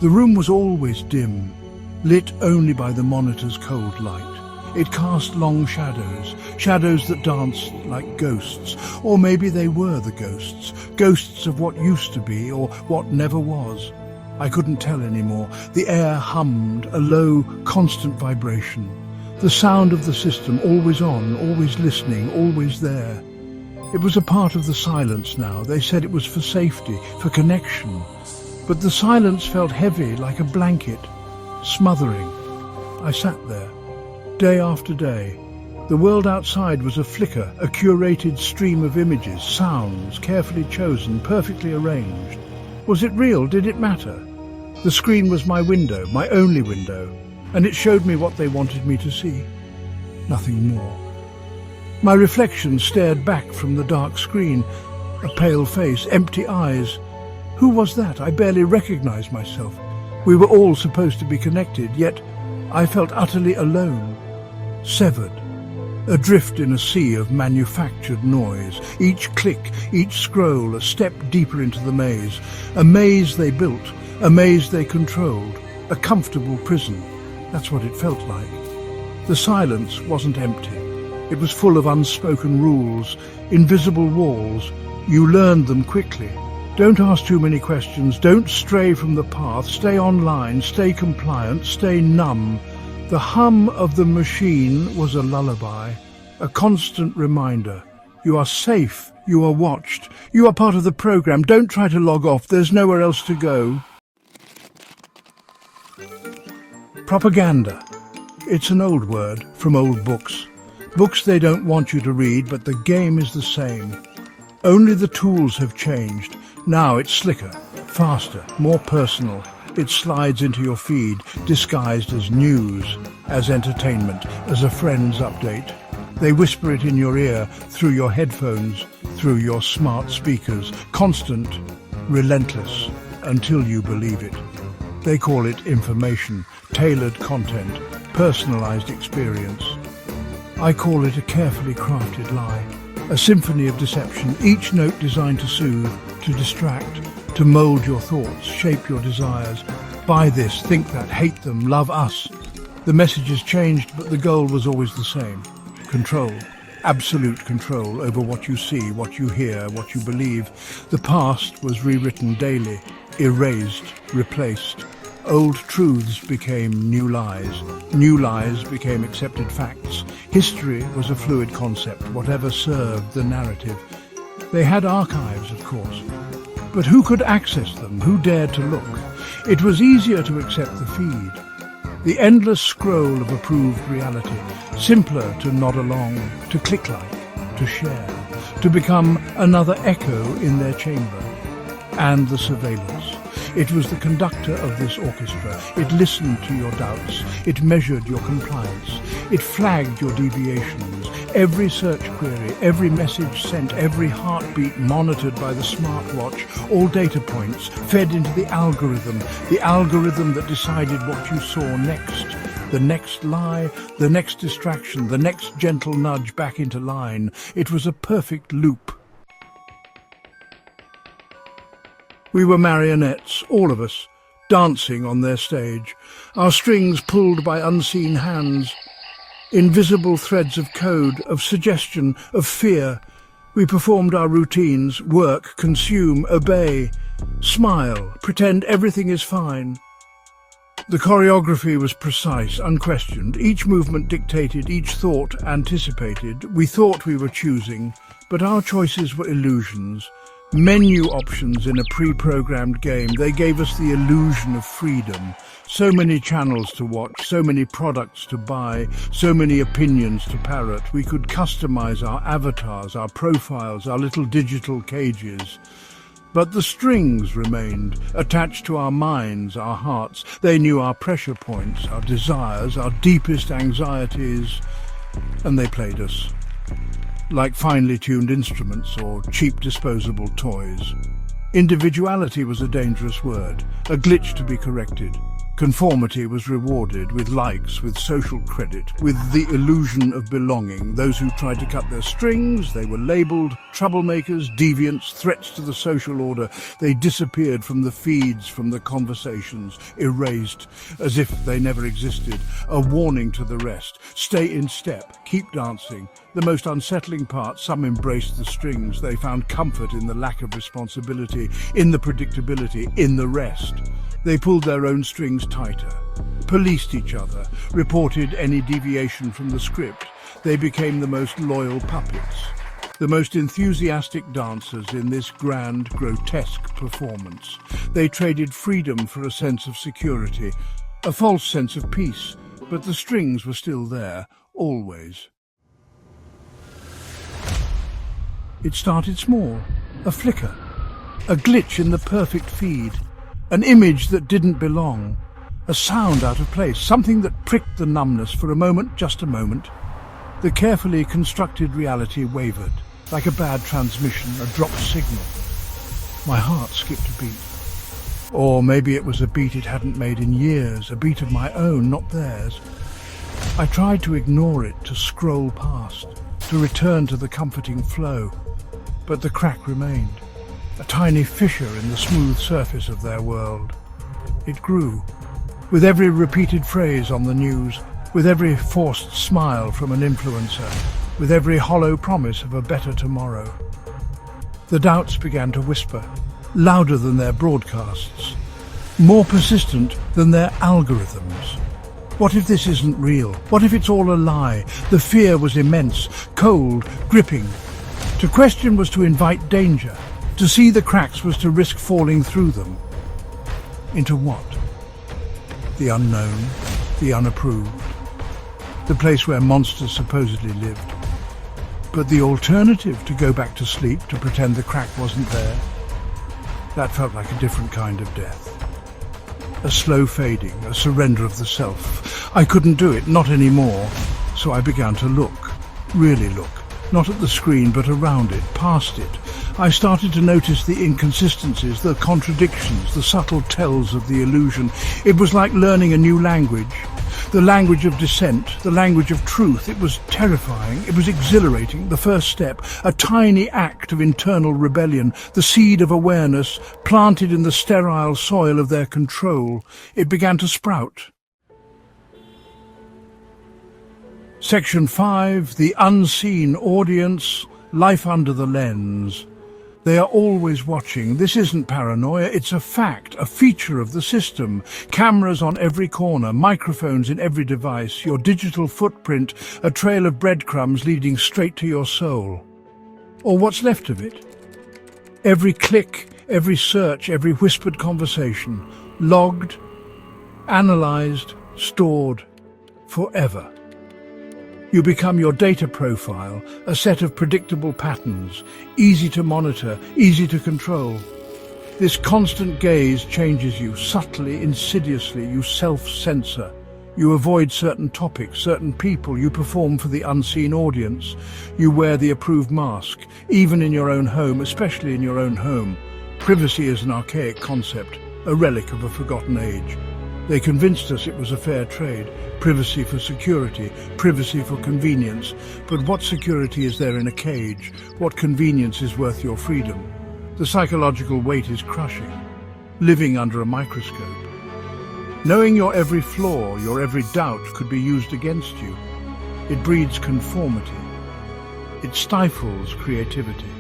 The room was always dim, lit only by the monitor's cold light. It cast long shadows, shadows that danced like ghosts, or maybe they were the ghosts, ghosts of what used to be or what never was. I couldn't tell anymore. The air hummed, a low, constant vibration. The sound of the system, always on, always listening, always there. It was a part of the silence now. They said it was for safety, for connection. But the silence felt heavy, like a blanket, smothering. I sat there, day after day. The world outside was a flicker, a curated stream of images, sounds, carefully chosen, perfectly arranged. Was it real? Did it matter? The screen was my window, my only window, and it showed me what they wanted me to see. Nothing more. My reflection stared back from the dark screen, a pale face, empty eyes. Who was that? I barely recognized myself. We were all supposed to be connected, yet I felt utterly alone, severed, adrift in a sea of manufactured noise. Each click, each scroll, a step deeper into the maze. A maze they built, a maze they controlled, a comfortable prison. That's what it felt like. The silence wasn't empty. It was full of unspoken rules, invisible walls. You learned them quickly. Don't ask too many questions, don't stray from the path, stay online, stay compliant, stay numb. The hum of the machine was a lullaby, a constant reminder. You are safe, you are watched, you are part of the program. Don't try to log off, there's nowhere else to go. Propaganda. It's an old word from old books. Books they don't want you to read, but the game is the same. Only the tools have changed. Now it's slicker, faster, more personal. It slides into your feed, disguised as news, as entertainment, as a friend's update. They whisper it in your ear, through your headphones, through your smart speakers. Constant, relentless, until you believe it. They call it information, tailored content, personalized experience. I call it a carefully crafted lie, a symphony of deception, each note designed to soothe, to distract, to mold your thoughts, shape your desires. Buy this, think that, hate them, love us. The message has changed, but the goal was always the same. Control. Absolute control over what you see, what you hear, what you believe. The past was rewritten daily, erased, replaced. Old truths became new lies. New lies became accepted facts. History was a fluid concept, whatever served the narrative. They had archives, of course. But who could access them? Who dared to look? It was easier to accept the feed. The endless scroll of approved reality. Simpler to nod along, to click like, to share, to become another echo in their chamber. And the surveillance. It was the conductor of this orchestra. It listened to your doubts. It measured your compliance. It flagged your deviations. Every search query, every message sent, every heartbeat monitored by the smartwatch, all data points fed into the algorithm that decided what you saw next. The next lie, the next distraction, the next gentle nudge back into line. It was a perfect loop. We were marionettes, all of us, dancing on their stage, our strings pulled by unseen hands. Invisible threads of code, of suggestion, of fear. We performed our routines, work, consume, obey, smile, pretend everything is fine. The choreography was precise, unquestioned. Each movement dictated, each thought anticipated. We thought we were choosing, but our choices were illusions. Menu options in a pre-programmed game. They gave us the illusion of freedom. So many channels to watch, so many products to buy, so many opinions to parrot. We could customize our avatars, our profiles, our little digital cages. But the strings remained, attached to our minds, our hearts. They knew our pressure points, our desires, our deepest anxieties, and they played us. Like finely tuned instruments or cheap disposable toys. Individuality was a dangerous word, a glitch to be corrected. Conformity was rewarded with likes, with social credit, with the illusion of belonging. Those who tried to cut their strings, they were labelled troublemakers, deviants, threats to the social order. They disappeared from the feeds, from the conversations, erased, as if they never existed. A warning to the rest: stay in step, keep dancing. The most unsettling part, some embraced the strings. They found comfort in the lack of responsibility, in the predictability, in the rest. They pulled their own strings tighter, policed each other, reported any deviation from the script. They became the most loyal puppets, the most enthusiastic dancers in this grand, grotesque performance. They traded freedom for a sense of security, a false sense of peace, but the strings were still there, always. It started small, a flicker, a glitch in the perfect feed. An image that didn't belong, a sound out of place, something that pricked the numbness for a moment, just a moment. The carefully constructed reality wavered, like a bad transmission, a dropped signal. My heart skipped a beat. Or maybe it was a beat it hadn't made in years, a beat of my own, not theirs. I tried to ignore it, to scroll past, to return to the comforting flow, but the crack remained. A tiny fissure in the smooth surface of their world. It grew, with every repeated phrase on the news, with every forced smile from an influencer, with every hollow promise of a better tomorrow. The doubts began to whisper, louder than their broadcasts, more persistent than their algorithms. What if this isn't real? What if it's all a lie? The fear was immense, cold, gripping. To question was to invite danger. To see the cracks was to risk falling through them. Into what? The unknown, the unapproved, the place where monsters supposedly lived. But the alternative, to go back to sleep, to pretend the crack wasn't there, that felt like a different kind of death. A slow fading, a surrender of the self. I couldn't do it, not anymore. So I began to look, really look. Not at the screen, but around it, past it. I started to notice the inconsistencies, the contradictions, the subtle tells of the illusion. It was like learning a new language. The language of dissent, the language of truth. It was terrifying. It was exhilarating. The first step, a tiny act of internal rebellion, the seed of awareness planted in the sterile soil of their control. It began to sprout. Section 5, the unseen audience, life under the lens. They are always watching. This isn't paranoia, it's a fact, a feature of the system. Cameras on every corner, microphones in every device, your digital footprint, a trail of breadcrumbs leading straight to your soul. Or what's left of it. Every click, every search, every whispered conversation, logged, analyzed, stored, forever. You become your data profile, a set of predictable patterns, easy to monitor, easy to control. This constant gaze changes you, subtly, insidiously. You self-censor. You avoid certain topics, certain people. You perform for the unseen audience. You wear the approved mask, even in your own home, especially in your own home. Privacy is an archaic concept, a relic of a forgotten age. They convinced us it was a fair trade. Privacy for security, privacy for convenience. But what security is there in a cage? What convenience is worth your freedom? The psychological weight is crushing. Living under a microscope. Knowing your every flaw, your every doubt could be used against you. It breeds conformity. It stifles creativity.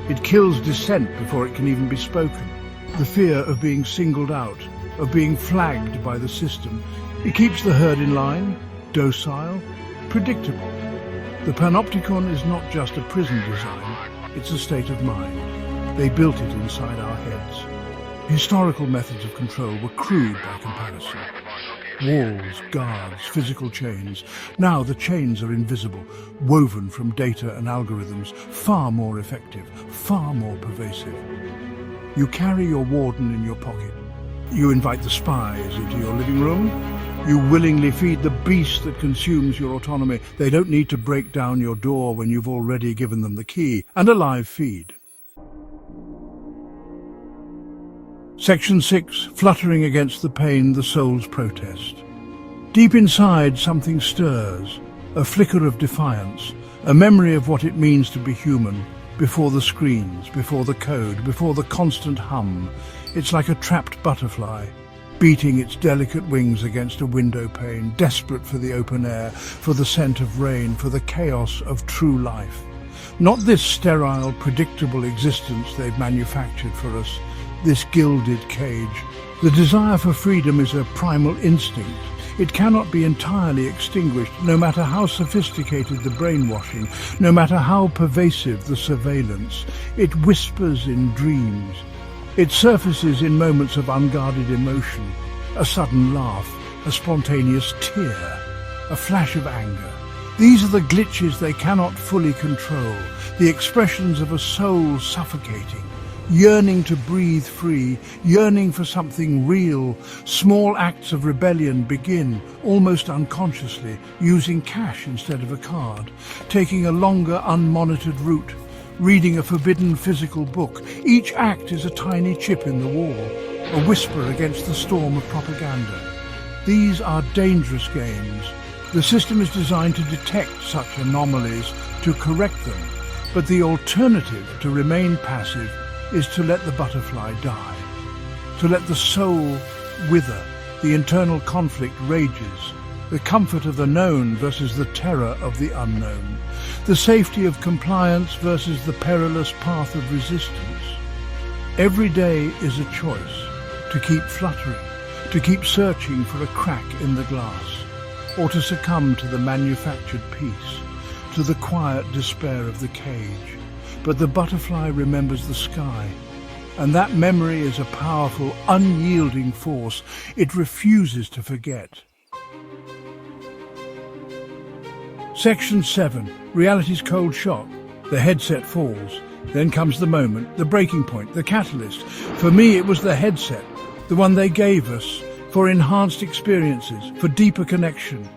It kills dissent before it can even be spoken. The fear of being singled out, of being flagged by the system. It keeps the herd in line, docile, predictable. The panopticon is not just a prison design, it's a state of mind. They built it inside our heads. Historical methods of control were crude by comparison. Walls, guards, physical chains. Now the chains are invisible, woven from data and algorithms, far more effective, far more pervasive. You carry your warden in your pocket. You invite the spies into your living room. You willingly feed the beast that consumes your autonomy. They don't need to break down your door when you've already given them the key and a live feed. Section 6. Fluttering against the pain, the soul's protest. Deep inside, something stirs, a flicker of defiance, a memory of what it means to be human, before the screens, before the code, before the constant hum. It's like a trapped butterfly, beating its delicate wings against a window pane, desperate for the open air, for the scent of rain, for the chaos of true life. Not this sterile, predictable existence they've manufactured for us, this gilded cage. The desire for freedom is a primal instinct. It cannot be entirely extinguished, no matter how sophisticated the brainwashing, no matter how pervasive the surveillance. It whispers in dreams. It surfaces in moments of unguarded emotion, a sudden laugh, a spontaneous tear, a flash of anger. These are the glitches they cannot fully control, the expressions of a soul suffocating, yearning to breathe free, yearning for something real. Small acts of rebellion begin, almost unconsciously, using cash instead of a card, taking a longer, unmonitored route, reading a forbidden physical book. Each act is a tiny chip in the wall, a whisper against the storm of propaganda. These are dangerous games. The system is designed to detect such anomalies, to correct them, but the alternative to remain passive is to let the butterfly die, to let the soul wither. The internal conflict rages, the comfort of the known versus the terror of the unknown, the safety of compliance versus the perilous path of resistance. Every day is a choice, to keep fluttering, to keep searching for a crack in the glass, or to succumb to the manufactured peace, to the quiet despair of the cage. But the butterfly remembers the sky, and that memory is a powerful, unyielding force it refuses to forget. Section 7. Reality's cold shock. The headset falls. Then comes the moment, the breaking point, the catalyst. For me, it was the headset, the one they gave us, for enhanced experiences, for deeper connection.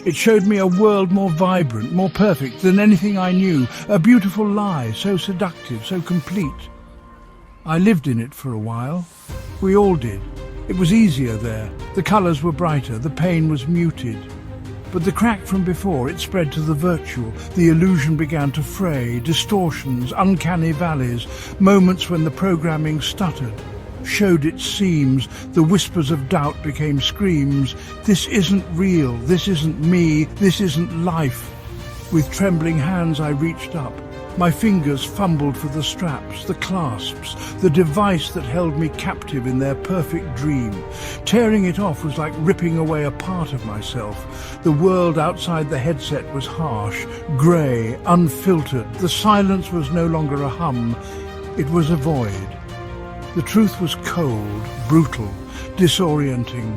It showed me a world more vibrant, more perfect than anything I knew, a beautiful lie, so seductive, so complete. I lived in it for a while. We all did. It was easier there. The colours were brighter, the pain was muted. But the crack from before, it spread to the virtual. The illusion began to fray, distortions, uncanny valleys, moments when the programming stuttered, showed its seams. The whispers of doubt became screams. This isn't real, this isn't me, this isn't life. With trembling hands I reached up. My fingers fumbled for the straps, the clasps, the device that held me captive in their perfect dream. Tearing it off was like ripping away a part of myself. The world outside the headset was harsh, grey, unfiltered. The silence was no longer a hum, it was a void. The truth was cold, brutal, disorienting.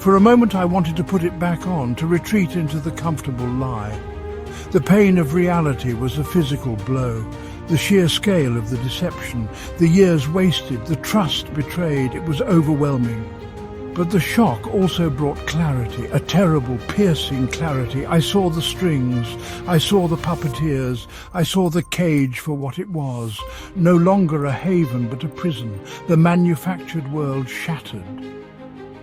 For a moment I wanted to put it back on, to retreat into the comfortable lie. The pain of reality was a physical blow. The sheer scale of the deception, the years wasted, the trust betrayed, it was overwhelming. But the shock also brought clarity, a terrible, piercing clarity. I saw the strings, I saw the puppeteers, I saw the cage for what it was. No longer a haven but a prison, the manufactured world shattered.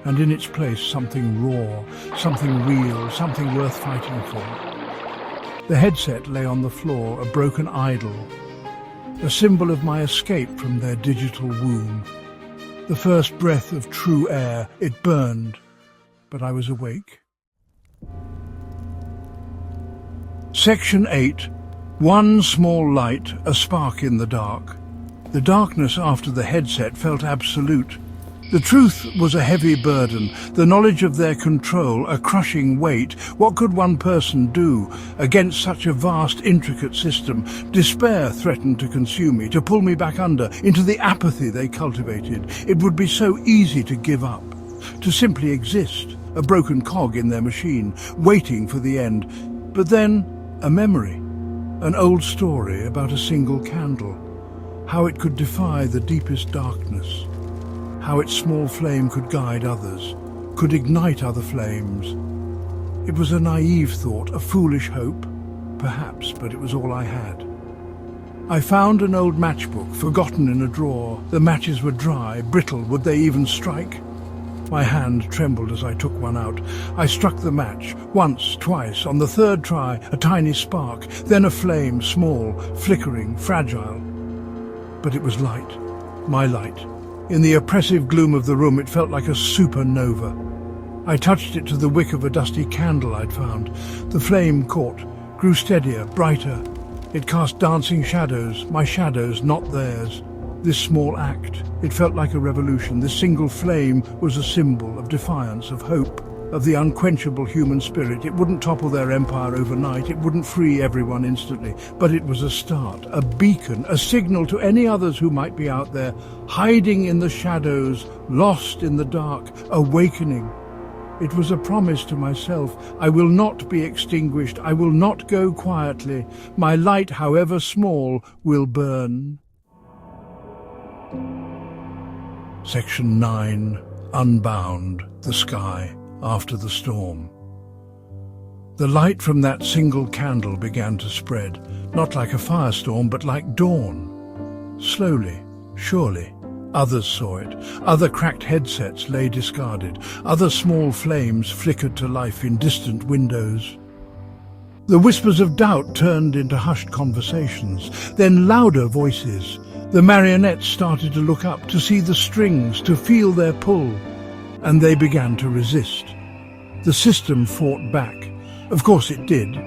And in its place something raw, something real, something worth fighting for. The headset lay on the floor, a broken idol, a symbol of my escape from their digital womb. The first breath of true air, it burned, but I was awake. Section 8. One small light, a spark in the dark. The darkness after the headset felt absolute. The truth was a heavy burden, the knowledge of their control, a crushing weight. What could one person do against such a vast, intricate system? Despair threatened to consume me, to pull me back under, into the apathy they cultivated. It would be so easy to give up, to simply exist, a broken cog in their machine, waiting for the end. But then, a memory, an old story about a single candle, how it could defy the deepest darkness. How its small flame could guide others, could ignite other flames. It was a naive thought, a foolish hope, perhaps, but it was all I had. I found an old matchbook, forgotten in a drawer. The matches were dry, brittle. Would they even strike? My hand trembled as I took one out. I struck the match, once, twice. On the third try, a tiny spark, then a flame, small, flickering, fragile. But it was light, my light. In the oppressive gloom of the room, it felt like a supernova. I touched it to the wick of a dusty candle I'd found. The flame caught, grew steadier, brighter. It cast dancing shadows, my shadows, not theirs. This small act, it felt like a revolution. This single flame was a symbol of defiance, of hope, of the unquenchable human spirit. It wouldn't topple their empire overnight, it wouldn't free everyone instantly, but it was a start, a beacon, a signal to any others who might be out there, hiding in the shadows, lost in the dark, awakening. It was a promise to myself. I will not be extinguished. I will not go quietly. My light, however small, will burn. Section 9. Unbound. The sky after the storm. The light from that single candle began to spread, not like a firestorm, but like dawn. Slowly, surely. Others saw it. Other cracked headsets lay discarded. Other small flames flickered to life in distant windows. The whispers of doubt turned into hushed conversations, then louder voices. The marionettes started to look up, to see the strings, to feel their pull. And they began to resist. The system fought back. Of course it did.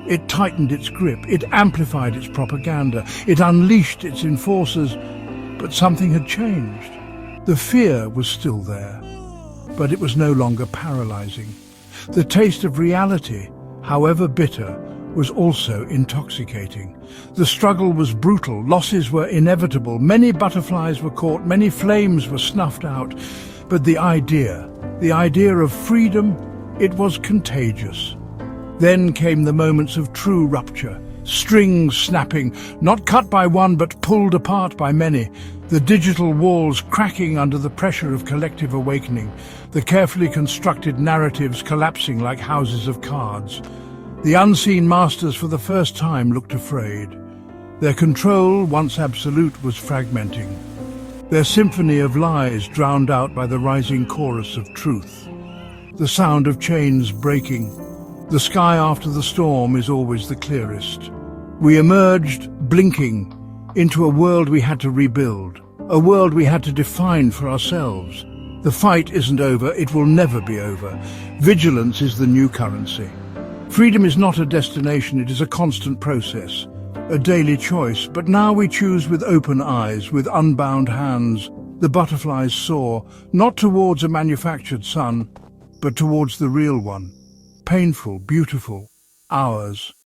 It tightened its grip. It amplified its propaganda. It unleashed its enforcers. But something had changed. The fear was still there, but it was no longer paralyzing. The taste of reality, however bitter, was also intoxicating. The struggle was brutal, losses were inevitable, many butterflies were caught, many flames were snuffed out. But the idea of freedom, it was contagious. Then came the moments of true rupture. Strings snapping, not cut by one but pulled apart by many, the digital walls cracking under the pressure of collective awakening, the carefully constructed narratives collapsing like houses of cards. The unseen masters for the first time looked afraid. Their control, once absolute, was fragmenting. Their symphony of lies drowned out by the rising chorus of truth. The sound of chains breaking. The sky after the storm is always the clearest. We emerged, blinking, into a world we had to rebuild, a world we had to define for ourselves. The fight isn't over, it will never be over. Vigilance is the new currency. Freedom is not a destination, it is a constant process, a daily choice. But now we choose with open eyes, with unbound hands. The butterflies soar, not towards a manufactured sun, but towards the real one. Painful, beautiful, ours.